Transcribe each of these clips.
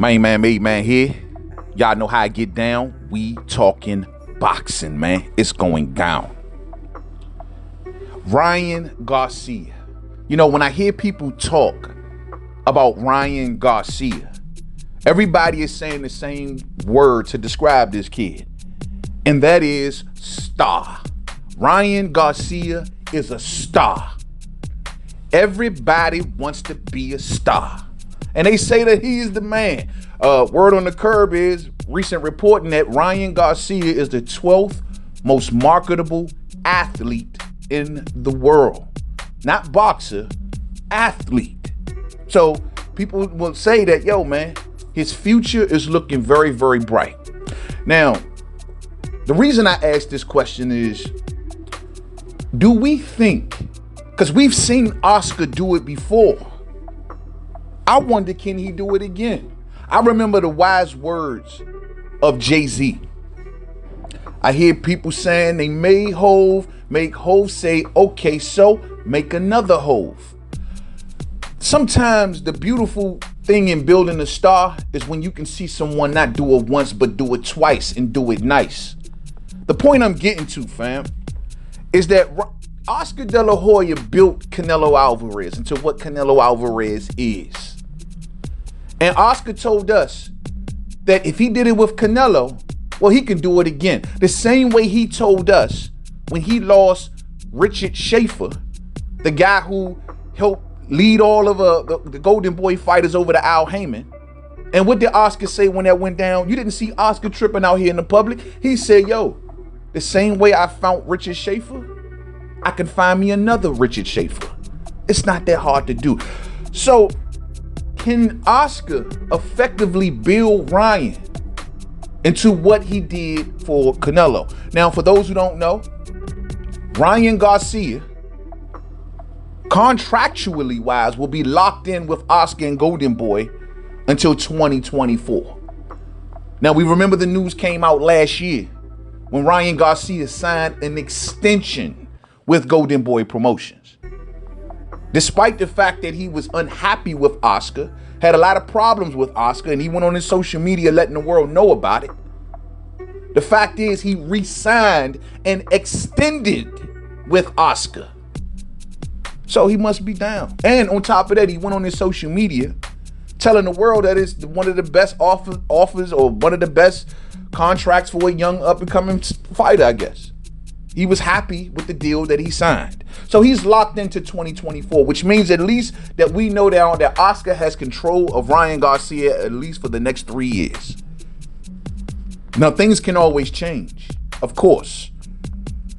Mademan here. Y'all know how I get down. We talking boxing, man. It's going down. Ryan Garcia. You know, when I hear people talk about Ryan Garcia, everybody is saying the same word to describe this kid, and that is star. Ryan Garcia is a star. Everybody wants to be a star, and they say that he is the man. Word on the curb is recent reporting that Ryan Garcia is the 12th most marketable athlete in the world. Not boxer, athlete. So people will say that, yo, man, his future is looking very, very bright. Now, the reason I ask this question is, do we think, because we've seen Oscar do it before, I wonder, can he do it again? I remember the wise words of Jay-Z. I hear people saying they made Hove, make Hove say, okay, so make another Hove. Sometimes the beautiful thing in building a star is when you can see someone not do it once, but do it twice and do it nice. The point I'm getting to, fam, is that Oscar De La Hoya built Canelo Alverez into what Canelo Alverez is. And Oscar told us that if he did it with Canelo, well, he can do it again. The same way he told us when he lost Richard Schaefer, the guy who helped lead all of the Golden Boy fighters over to Al Heyman. And what did Oscar say when that went down? You didn't see Oscar tripping out here in the public. He said, yo, the same way I found Richard Schaefer, I can find me another Richard Schaefer. It's not that hard to do. So can Oscar effectively build Ryan into what he did for Canelo? Now, for those who don't know, Ryan Garcia, contractually wise, will be locked in with Oscar and Golden Boy until 2024. Now, we remember the news came out last year when Ryan Garcia signed an extension with Golden Boy Promotions. Despite the fact that he was unhappy with Oscar, had a lot of problems with Oscar, and he went on his social media letting the world know about it. The fact is, he re-signed and extended with Oscar. So he must be down. And on top of that, he went on his social media telling the world that it's one of the best offers or one of the best contracts for a young up-and-coming fighter, I guess. He was happy with the deal that he signed. So he's locked into 2024, which means at least that we know that Oscar has control of Ryan Garcia at least for the next 3 years. Now, things can always change, of course.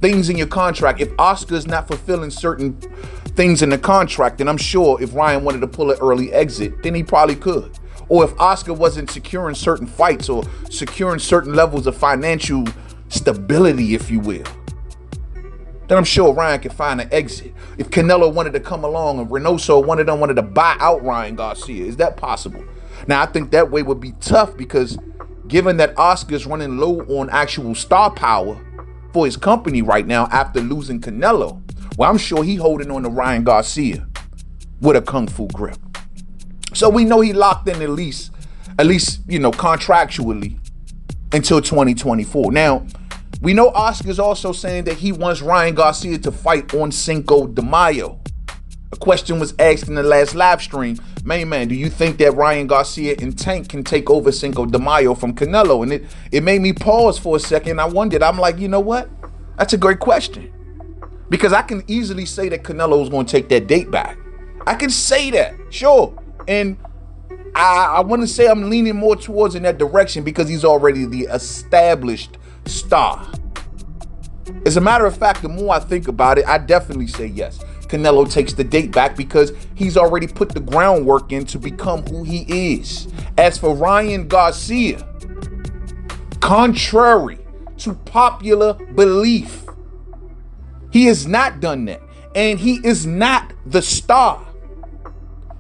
Things in your contract, if Oscar's not fulfilling certain things in the contract, then I'm sure if Ryan wanted to pull an early exit, then he probably could. Or if Oscar wasn't securing certain fights or securing certain levels of financial stability, if you will, then I'm sure Ryan could find an exit. If Canelo wanted to come along and Reynoso, one of them wanted to buy out Ryan Garcia, is that possible? Now, I think that way would be tough because given that Oscar's running low on actual star power for his company right now after losing Canelo, well, I'm sure he's holding on to Ryan Garcia with a kung fu grip. So we know he locked in at least, you know, contractually until 2024. Now, we know Oscar's also saying that he wants Ryan Garcia to fight on Cinco De Mayo. A question was asked in the last live stream, man, do you think that Ryan Garcia and Tank can take over Cinco De Mayo from Canelo? And it made me pause for a second. I wondered, I'm like, you know what? That's a great question. Because I can easily say that Canelo's going to take that date back. I can say that, sure. And I want to say I'm leaning more towards in that direction because he's already the established star. As a matter of fact, the more I think about it, I definitely say yes. Canelo takes the date back because he's already put the groundwork in to become who he is. As for Ryan Garcia, contrary to popular belief, he has not done that. And he is not the star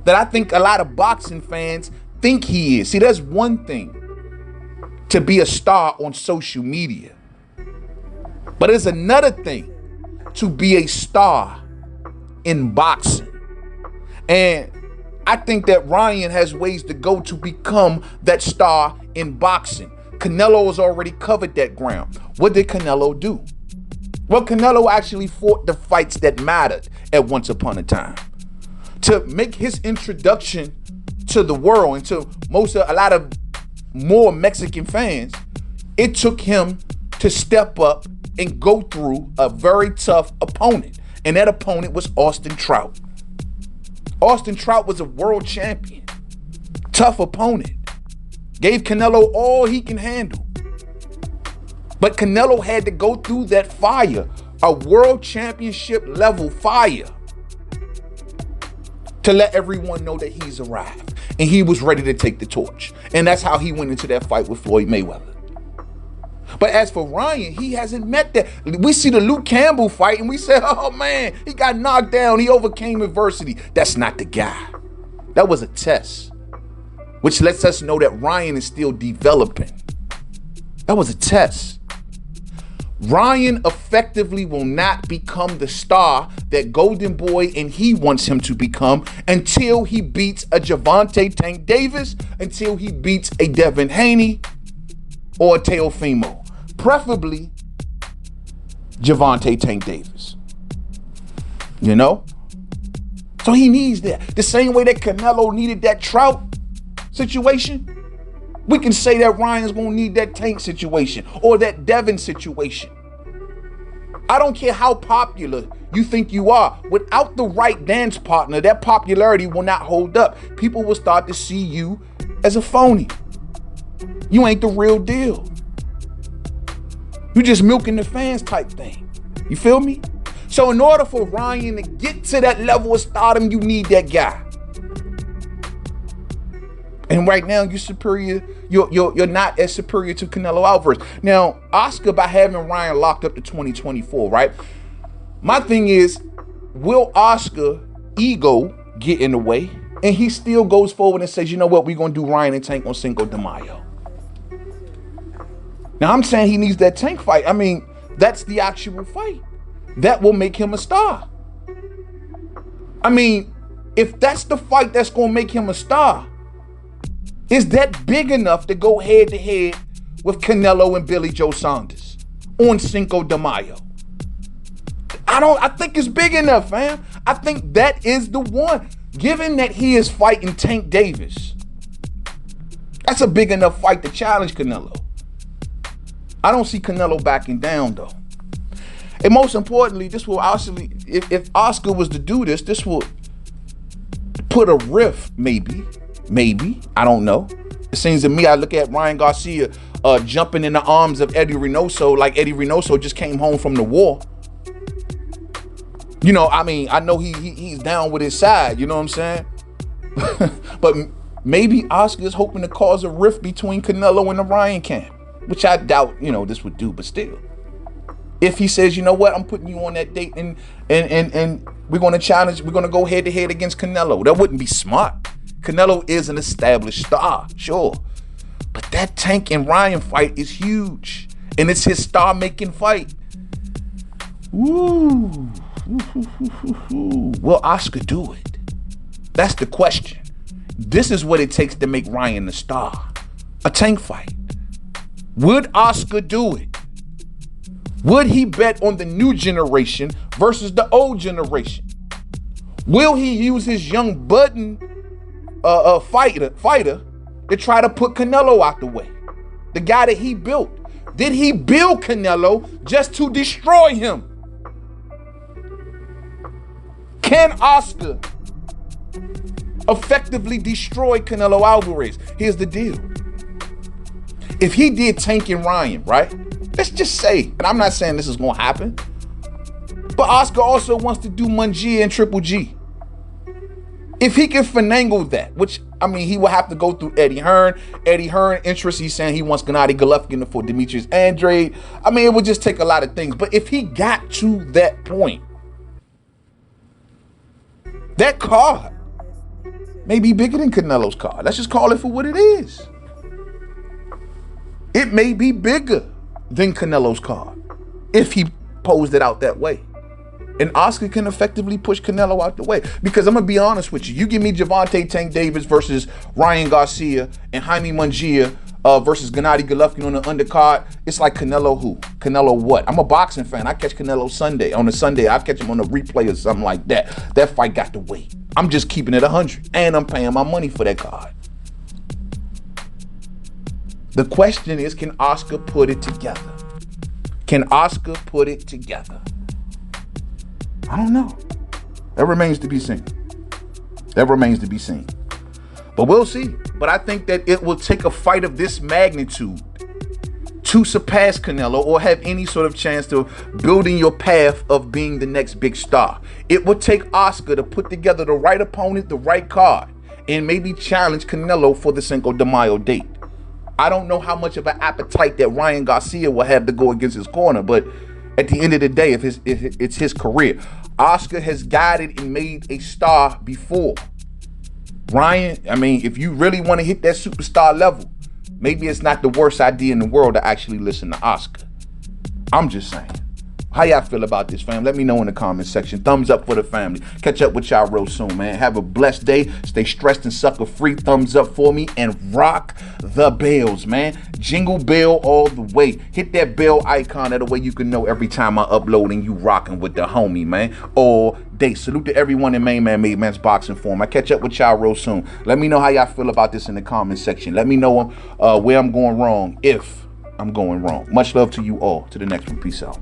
that I think a lot of boxing fans think he is. See, there's one thing to be a star on social media, but there's another thing to be a star in boxing. And I think that Ryan has ways to go to become that star in boxing. Canelo has already covered that ground. What did Canelo do? Well, Canelo actually fought the fights that mattered at once upon a time. To make his introduction to the world and to a lot of more Mexican fans, it took him to step up and go through a very tough opponent. And that opponent was Austin Trout. Austin Trout was a world champion. Tough opponent. Gave Canelo all he can handle. But Canelo had to go through that fire, a world championship level fire, to let everyone know that he's arrived and he was ready to take the torch. And that's how he went into that fight with Floyd Mayweather. But as for Ryan, he hasn't met that. We see the Luke Campbell fight and we say, oh man, he got knocked down. He overcame adversity. That's not the guy. That was a test, which lets us know that Ryan is still developing. That was a test. Ryan effectively will not become the star that Golden Boy and he wants him to become until he beats a Gervonta Tank Davis, until he beats a Devin Haney or a Teofimo. Preferably Gervonta Tank Davis. You know? So he needs that. The same way that Canelo needed that Trout situation, we can say that Ryan's gonna need that Tank situation or that Devin situation. I don't care how popular you think you are. Without the right dance partner, that popularity will not hold up. People will start to see you as a phony. You ain't the real deal. You just milking the fans type thing. You feel me? So in order for Ryan to get to that level of stardom, you need that guy. And right now, you're superior. You're not as superior to Canelo Alverez. Now, Oscar, by having Ryan locked up to 2024, right? My thing is, will Oscar ego get in the way? And he still goes forward and says, you know what, we're going to do Ryan and Tank on Cinco De Mayo. Now, I'm saying he needs that Tank fight. I mean, that's the actual fight. That will make him a star. I mean, if that's the fight that's going to make him a star, is that big enough to go head to head with Canelo and Billy Joe Saunders on Cinco de Mayo? I think it's big enough, fam. I think that is the one. Given that he is fighting Tank Davis, that's a big enough fight to challenge Canelo. I don't see Canelo backing down though. And most importantly, this will actually, if Oscar was to do this, this will put a rift, maybe, I don't know. It seems to me, I look at Ryan Garcia jumping in the arms of Eddie Reynoso like Eddie Reynoso just came home from the war. You know, I mean, I know he's down with his side, you know what I'm saying? But maybe Oscar is hoping to cause a rift between Canelo and the Ryan camp, which I doubt, you know, this would do, but still. If he says, you know what, I'm putting you on that date and we're going to challenge, we're going to go head to head against Canelo. That wouldn't be smart. Canelo is an established star, sure. But that Tank and Ryan fight is huge. And it's his star-making fight. Ooh. Will Oscar do it? That's the question. This is what it takes to make Ryan the star. A Tank fight. Would Oscar do it? Would he bet on the new generation versus the old generation? Will he use his young budding fighter to try to put Canelo out the way? The guy that he built. Did he build Canelo just to destroy him? Can Oscar effectively destroy Canelo Alvarez? Here's the deal. If he did Tank and Ryan, right? Let's just say, and I'm not saying this is going to happen, but Oscar also wants to do Mungia and Triple G. If he can finagle that, which, I mean, he will have to go through Eddie Hearn. Eddie Hearn interest, he's saying he wants Gennady Golovkin for Demetrius Andrade. I mean, it would just take a lot of things. But if he got to that point, that card may be bigger than Canelo's card. Let's just call it for what it is. It may be bigger than Canelo's card if he posed it out that way. And Oscar can effectively push Canelo out the way. Because I'm going to be honest with you. You give me Gervonta Tank Davis versus Ryan Garcia and Jaime Mungia versus Gennady Golovkin on the undercard. It's like Canelo who? Canelo what? I'm a boxing fan. I catch Canelo Sunday. On a Sunday, I catch him on a replay or something like that. That fight got to wait. I'm just keeping it 100. And I'm paying my money for that card. The question is, can Oscar put it together? Can Oscar put it together? I don't know. That remains to be seen. That remains to be seen. But we'll see. But I think that it will take a fight of this magnitude to surpass Canelo or have any sort of chance to building your path of being the next big star. It would take Oscar to put together the right opponent, the right card, and maybe challenge Canelo for the Cinco De Mayo date. I don't know how much of an appetite that Ryan Garcia will have to go against his corner, but at the end of the day, if it's his career, Oscar has guided and made a star before. Ryan, I mean, if you really want to hit that superstar level, maybe it's not the worst idea in the world to actually listen to Oscar. I'm just saying. How y'all feel about this, fam? Let me know in the comment section. Thumbs up for the family. Catch up with y'all real soon, man. Have a blessed day. Stay stressed and sucker free. Thumbs up for me and rock the bells, man. Jingle bell all the way. Hit that bell icon. That way you can know every time I upload and you rocking with the homie, man. All day. Salute to everyone in MainmanMademan's boxing form. I catch up with y'all real soon. Let me know how y'all feel about this in the comment section. Let me know where I'm going wrong, if I'm going wrong. Much love to you all. To the next one. Peace out.